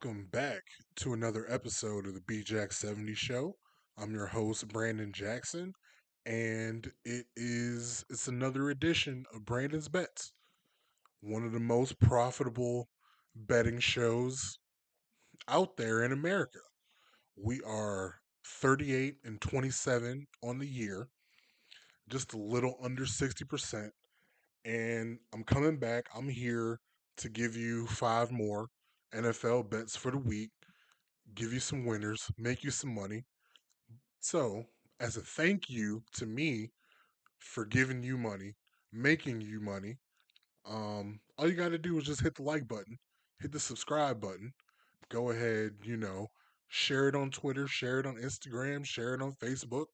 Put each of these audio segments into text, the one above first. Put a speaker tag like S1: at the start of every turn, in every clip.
S1: welcome back to another episode of the BJack 70 Show. I'm your host, Brandon Jackson, and it's another edition of Brandon's Bets, one of the most profitable betting shows out there in America. We are 38 and 27 on the year, just a little under 60%, and I'm coming back. I'm here to give you five more NFL bets for the week, give you some winners, make you some money. So, as a thank you to me for giving you money, making you money, all you got to do is just hit the like button, hit the subscribe button. Go ahead, share it on Twitter, share it on Instagram, share it on Facebook.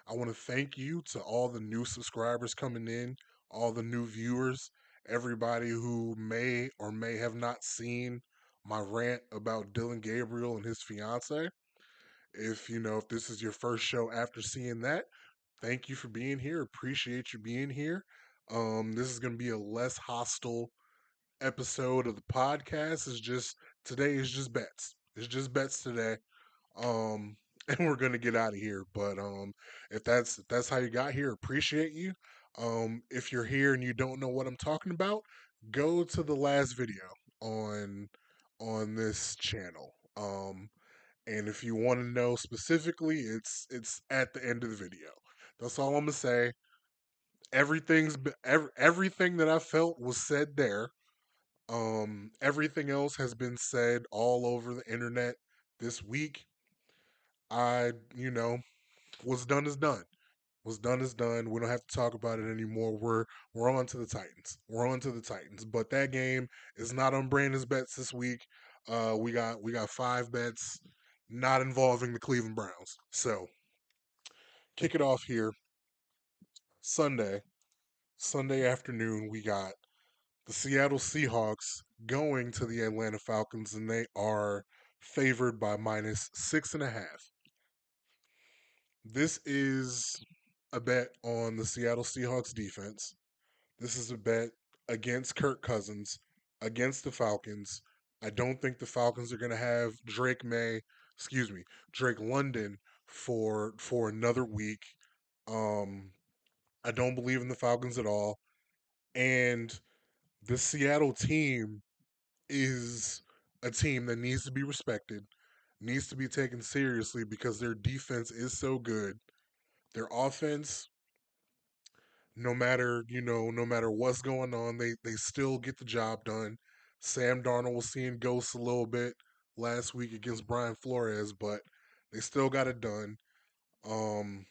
S1: I want to thank you to all the new subscribers coming in, all the new viewers, everybody who may or may have not seen my rant about Dylan Gabriel and his fiance. If this is your first show after seeing that, thank you for being here. Appreciate you being here. This is going to be a less hostile episode of the podcast. Today is just bets. It's just bets today. And we're gonna get out of here. But if that's how you got here, appreciate you. If you're here and you don't know what I'm talking about, go to the last video on on this channel. And if you want to know specifically, it's at the end of the video. That's all I'm gonna say. Everything that I felt was said there. Everything else has been said all over the internet this week. I, what's done is done. What's done is done. We don't have to talk about it anymore. We're on to the Titans. We're on to the Titans. But that game is not on Brandon's bets this week. We got five bets not involving the Cleveland Browns. So kick it off here. Sunday, Sunday afternoon, we got the Seattle Seahawks going to the Atlanta Falcons, and they are favored by minus 6.5. This is a bet on the Seattle Seahawks defense. This is a bet against Kirk Cousins, against the Falcons. I don't think the Falcons are going to have Drake London for another week. Um, I don't believe in the Falcons at all. And the Seattle team is a team that needs to be respected, needs to be taken seriously because their defense is so good. Their offense, no matter what's going on, they still get the job done. Sam Darnold was seeing ghosts a little bit last week against Brian Flores, but they still got it done. Um,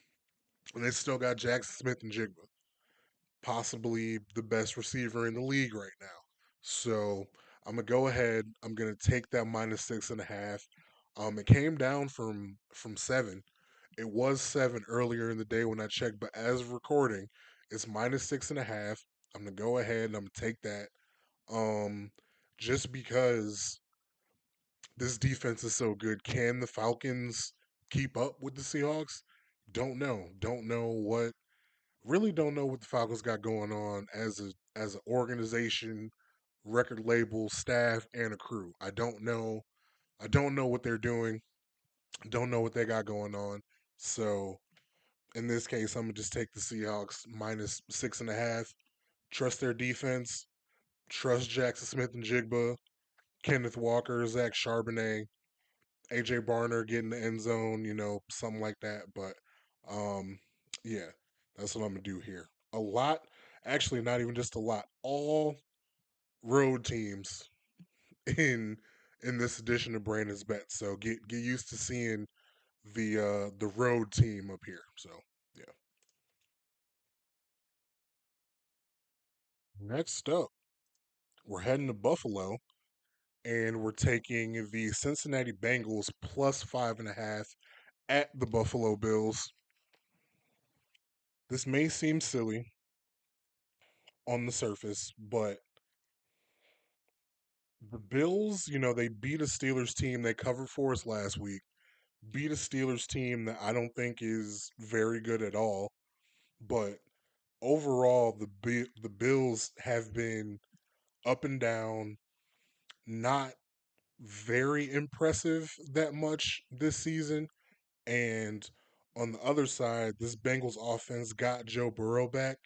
S1: and they still got Jackson Smith and Jigba, possibly the best receiver in the league right now. So I'm gonna go ahead. I'm gonna take that minus 6.5. It came down from 7. It was 7 earlier in the day when I checked, but as of recording, it's minus 6.5. I'm gonna go ahead and I'm gonna take that. Um, just because this defense is so good, can the Falcons keep up with the Seahawks? Don't know. Really don't know what the Falcons got going on as an organization, record label, staff, and a crew. I don't know. I don't know what they're doing. Don't know what they got going on. So in this case, I'm gonna just take the Seahawks minus 6.5. Trust their defense. Trust Jackson Smith and Jigba, Kenneth Walker, Zach Charbonnet, AJ Barner getting the end zone. Something like that. But um, yeah, that's what I'm gonna do here. A lot, actually, not even just a lot. All road teams in in this edition of Brandon's bets. So get used to seeing the road team up here. So yeah. Next up, we're heading to Buffalo and we're taking the Cincinnati Bengals plus 5.5 at the Buffalo Bills. This may seem silly on the surface, but the Bills, they beat a Steelers team. They covered for us last week. Beat a Steelers team that I don't think is very good at all. But overall, the Bills have been up and down, not very impressive that much this season. And on the other side, this Bengals offense got Joe Burrow back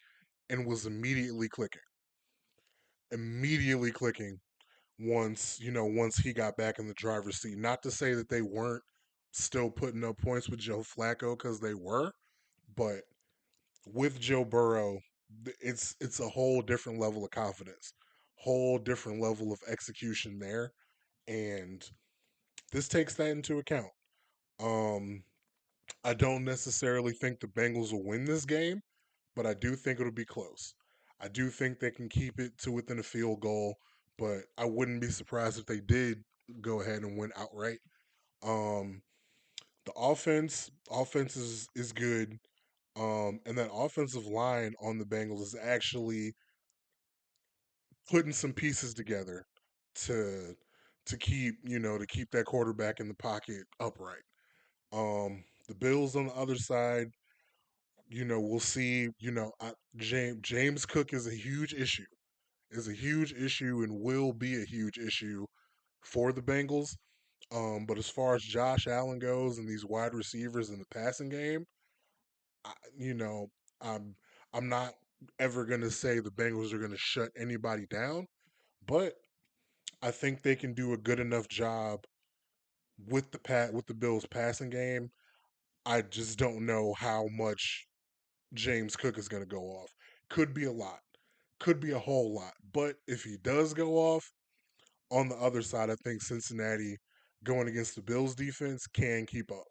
S1: and was immediately clicking once he got back in the driver's seat. Not to say that they weren't still putting up points with Joe Flacco, because they were, but with Joe Burrow, it's a whole different level of confidence, whole different level of execution there, and this takes that into account. Um, I don't necessarily think the Bengals will win this game, but I do think it'll be close. I do think they can keep it to within a field goal, but I wouldn't be surprised if they did go ahead and win outright. Um, the offense is good. And that offensive line on the Bengals is actually putting some pieces together to to keep that quarterback in the pocket upright. The Bills on the other side, we'll see. James Cook is a huge issue. Is a huge issue and will be a huge issue for the Bengals. But as far as Josh Allen goes and these wide receivers in the passing game, I, you know, I'm I'm not ever gonna say the Bengals are gonna shut anybody down, but I think they can do a good enough job with the Bills passing game. I just don't know how much James Cook is gonna go off. Could be a lot. Could be a whole lot. But if he does go off, on the other side, I think Cincinnati going against the Bills defense can keep up.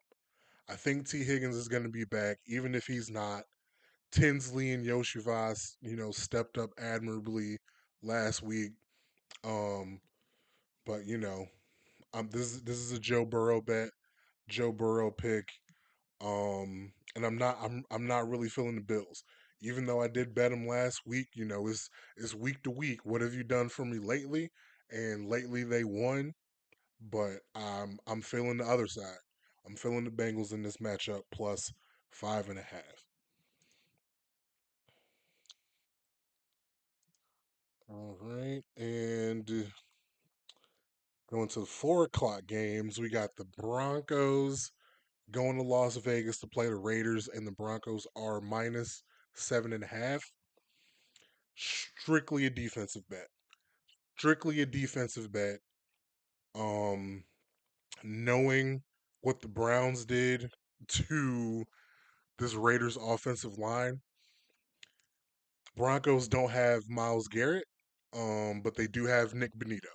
S1: I think T. Higgins is going to be back, even if he's not. Tinsley and Yoshivas, stepped up admirably last week. Um, but this is a Joe Burrow bet, Joe Burrow pick. And I'm not really feeling the Bills, even though I did bet them last week. It's week to week. What have you done for me lately? And lately they won, but I'm feeling the other side. I'm feeling the Bengals in this matchup plus 5.5. All right, and going to the 4 o'clock games, we got the Broncos going to Las Vegas to play the Raiders, and the Broncos are minus 7.5. Strictly a defensive bet. Strictly a defensive bet. Um, Knowing what the Browns did to this Raiders offensive line, Broncos don't have Miles Garrett, but they do have Nick Benito,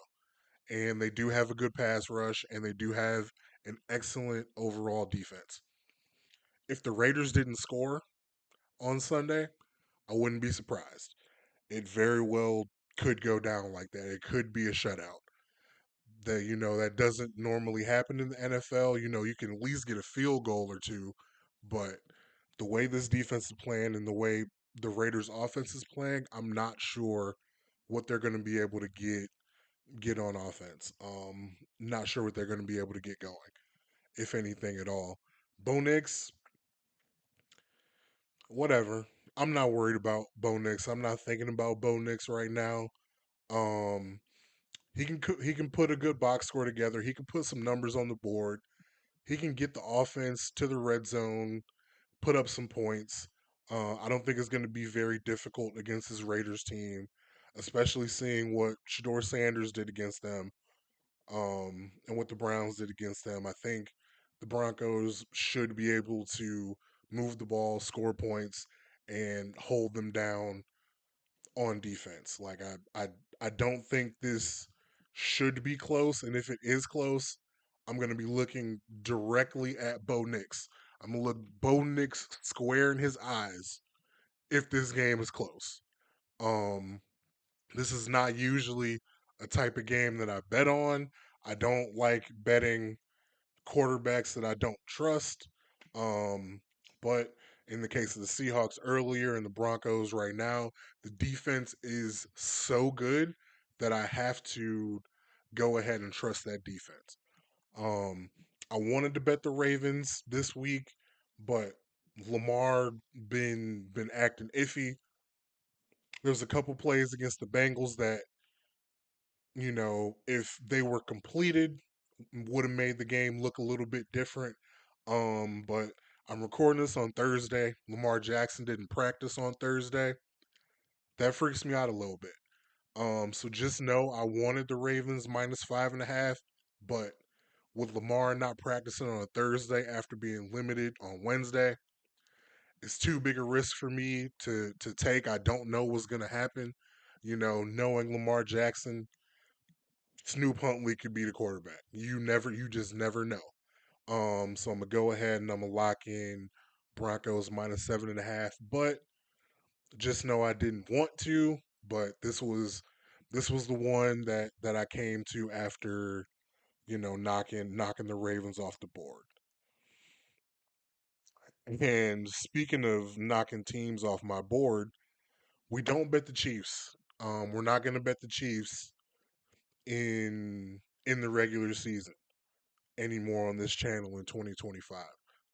S1: and they do have a good pass rush, and they do have an excellent overall defense. If the Raiders didn't score on Sunday, I wouldn't be surprised. It very well could go down like that. It could be a shutout. That doesn't normally happen in the NFL. You can at least get a field goal or two, but the way this defense is playing and the way the Raiders offense is playing, I'm not sure what they're going to be able to get on offense. Not sure what they're going to be able to get going, if anything at all. Bo Nix, whatever. I'm not worried about Bo Nix. I'm not thinking about Bo Nix right now. Um, he can put a good box score together. He can put some numbers on the board. He can get the offense to the red zone, put up some points. I don't think it's going to be very difficult against his Raiders team, especially seeing what Shador Sanders did against them, and what the Browns did against them. I think the Broncos should be able to move the ball, score points, and hold them down on defense. Like I don't think this should be close, and if it is close, I'm gonna be looking directly at Bo Nix. I'm gonna look Bo Nix square in his eyes if this game is close. Um, this is not usually a type of game that I bet on. I don't like betting quarterbacks that I don't trust. Um, but in the case of the Seahawks earlier and the Broncos right now, the defense is so good that I have to go ahead and trust that defense. Um, I wanted to bet the Ravens this week, but Lamar been acting iffy. There's a couple plays against the Bengals that if they were completed, would have made the game look a little bit different. But I'm recording this on Thursday. Lamar Jackson didn't practice on Thursday. That freaks me out a little bit. So just know I wanted the Ravens -5.5, but with Lamar not practicing on a Thursday after being limited on Wednesday, it's too big a risk for me to take. I don't know what's gonna happen. Knowing Lamar Jackson, Snoop Huntley could be the quarterback. You just never know. So I'm gonna go ahead and I'm gonna lock in Broncos -7.5. But just know I didn't want to, but this was the one that I came to after knocking the Ravens off the board. And speaking of knocking teams off my board, we don't bet the Chiefs. We're not gonna bet the Chiefs in the regular season anymore on this channel in 2025.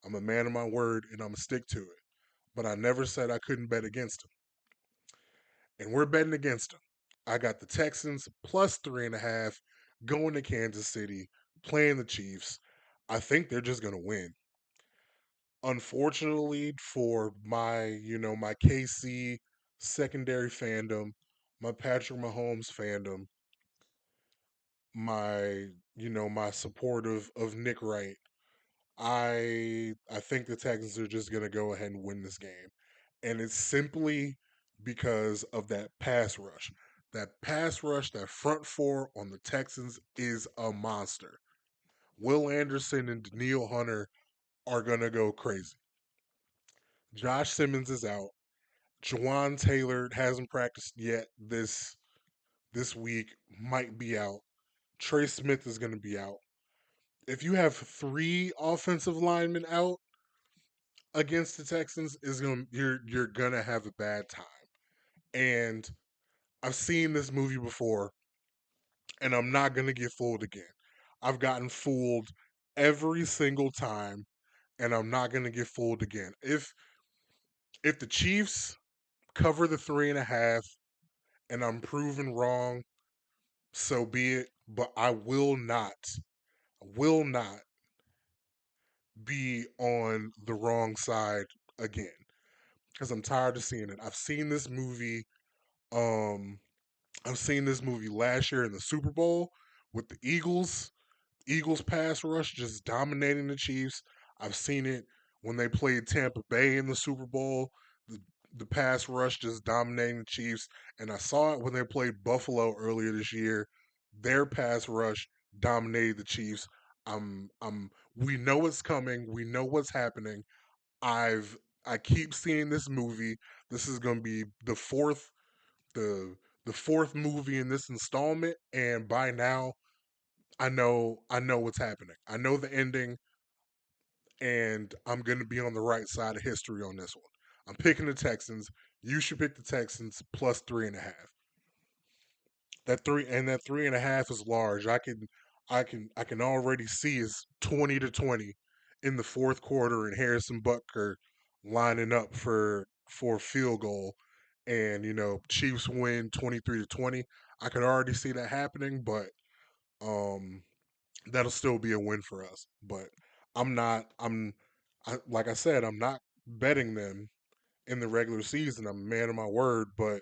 S1: I'm a man of my word and I'm gonna stick to it. But I never said I couldn't bet against them. And we're betting against them. I got the Texans +3.5 going to Kansas City, playing the Chiefs. I think they're just gonna win. Unfortunately for my KC secondary fandom, my Patrick Mahomes fandom, my support of Nick Wright, I think the Texans are just gonna go ahead and win this game. And it's simply because of that pass rush. That pass rush, that front four on the Texans is a monster. Will Anderson and Daniil Hunter are gonna go crazy. Josh Simmons is out. Jawan Taylor hasn't practiced yet this week, might be out. Trey Smith is gonna be out. If you have three offensive linemen out against the Texans, you're gonna have a bad time. And I've seen this movie before, and I'm not gonna get fooled again. I've gotten fooled every single time, and I'm not gonna get fooled again. If the Chiefs cover the 3.5 and I'm proven wrong, so be it. But I will not be on the wrong side again because I'm tired of seeing it. Um, I've seen this movie last year in the Super Bowl with the Eagles. Eagles pass rush just dominating the Chiefs. I've seen it when they played Tampa Bay in the Super Bowl. The, the pass rush just dominating the Chiefs. And I saw it when they played Buffalo earlier this year. Their pass rush dominated the Chiefs. We know it's coming. We know what's happening. I've I keep seeing this movie. This is gonna be the the fourth movie in this installment, and by now I know what's happening. I know the ending, and I'm gonna be on the right side of history on this one. I'm picking the Texans. You should pick the Texans +3.5. That 3.5 is large. I can already see is 20-20 in the fourth quarter and Harrison Butker lining up for a field goal, and Chiefs win 23-20. I could already see that happening, but um that'll still be a win for us. But I'm not. Like I said, I'm not betting them in the regular season. I'm a man of my word. But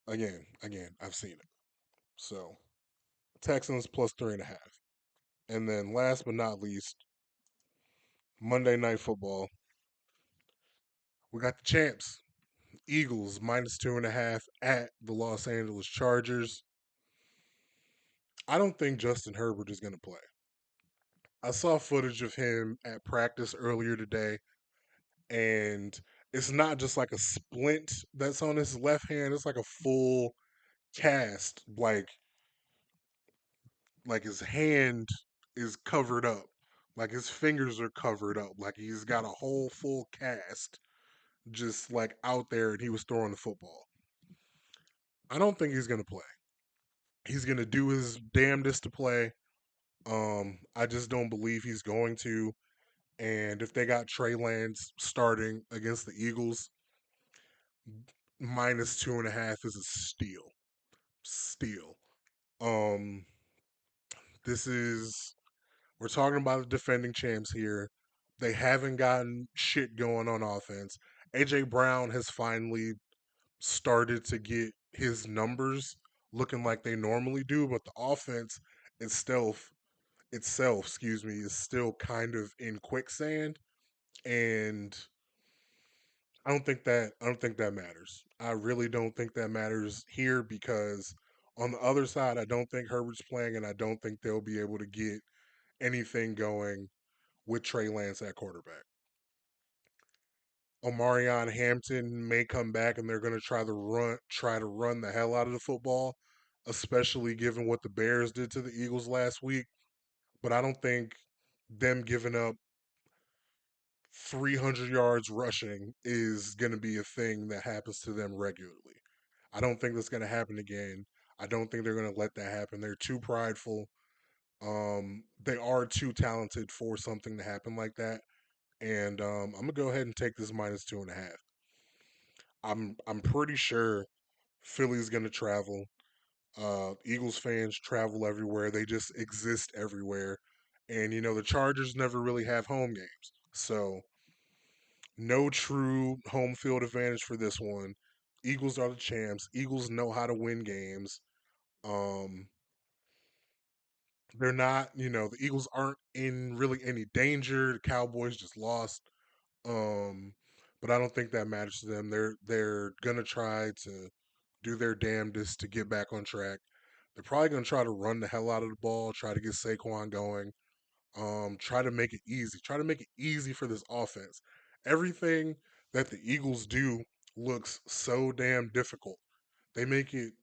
S1: again, I've seen it. So Texans +3.5, and then last but not least, Monday Night Football. We got the champs, Eagles -2.5 at the Los Angeles Chargers. I don't think Justin Herbert is going to play. I saw footage of him at practice earlier today, and it's not just like a splint that's on his left hand. It's like a full cast, like his hand is covered up, like his fingers are covered up, like he's got a whole full cast just like out there, and he was throwing the football. I don't think he's gonna play. He's gonna do his damnedest to play. I just don't believe he's going to. And if they got Trey Lance starting against the Eagles, minus 2.5 is a steal. Steal. Um, this is we're talking about the defending champs here. They haven't gotten shit going on offense. AJ Brown has finally started to get his numbers looking like they normally do, but the offense itself, excuse me, is still kind of in quicksand. And I don't think that matters. I really don't think that matters here because on the other side, I don't think Herbert's playing, and I don't think they'll be able to get anything going with Trey Lance at quarterback. Omarion Hampton may come back, and they're going to try to run the hell out of the football, especially given what the Bears did to the Eagles last week. But I don't think them giving up 300 yards rushing is going to be a thing that happens to them regularly. I don't think that's going to happen again. I don't think they're going to let that happen. They're too prideful. They are too talented for something to happen like that. And I'm gonna go ahead and take this minus 2.5. I'm pretty sure Philly's gonna travel. Eagles fans travel everywhere. They just exist everywhere. And the Chargers never really have home games. So no true home field advantage for this one. Eagles are the champs. Eagles know how to win games. Um, they're not, the Eagles aren't in really any danger. The Cowboys just lost. Um, but I don't think that matters to them. They're gonna try to do their damnedest to get back on track. They're probably gonna try to run the hell out of the ball, try to get Saquon going. Try to make it easy. Try to make it easy for this offense. Everything that the Eagles do looks so damn difficult. They make it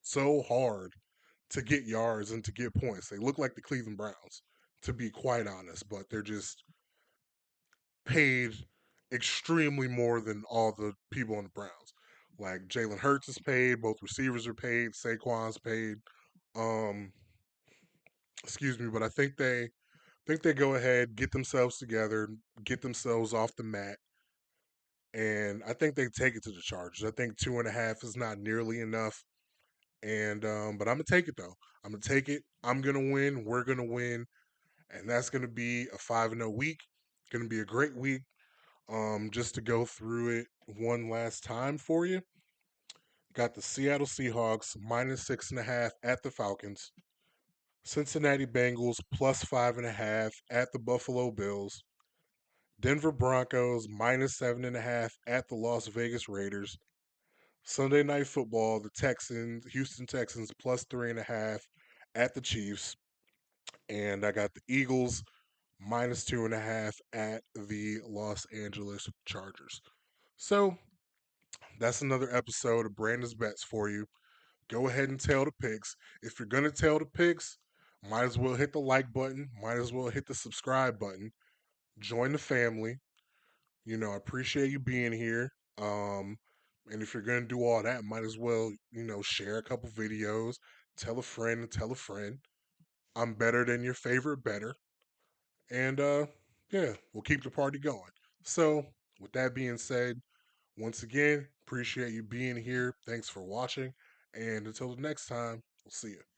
S1: so hard to get yards and to get points. They look like the Cleveland Browns, to be quite honest, but they're just paid extremely more than all the people on the Browns. Like Jalen Hurts is paid, both receivers are paid, Saquon's paid. Um, excuse me, but I think they go ahead, get themselves together, get themselves off the mat, and I think they take it to the Chargers. I think 2.5 is not nearly enough. And but I'm gonna take it though. I'm gonna take it. I'm gonna win. We're gonna win, and that's gonna be a 5-0 week. Gonna be a great week. Just to go through it one last time for you. Got the Seattle Seahawks minus 6.5 at the Falcons. Cincinnati Bengals plus 5.5 at the Buffalo Bills. Denver Broncos minus 7.5 at the Las Vegas Raiders. Sunday Night Football, the Houston Texans plus 3.5 at the Chiefs. And I got the Eagles minus 2.5 at the Los Angeles Chargers. So that's another episode of Brandon's Bets for you. Go ahead and tell the picks. If you're gonna tell the picks, might as well hit the like button, might as well hit the subscribe button. Join the family. I appreciate you being here. Um, and if you're gonna do all that, might as well, share a couple videos, tell a friend and tell a friend. I'm better than your favorite better. And yeah, we'll keep the party going. So, with that being said, once again, appreciate you being here. Thanks for watching. And until the next time, we'll see you.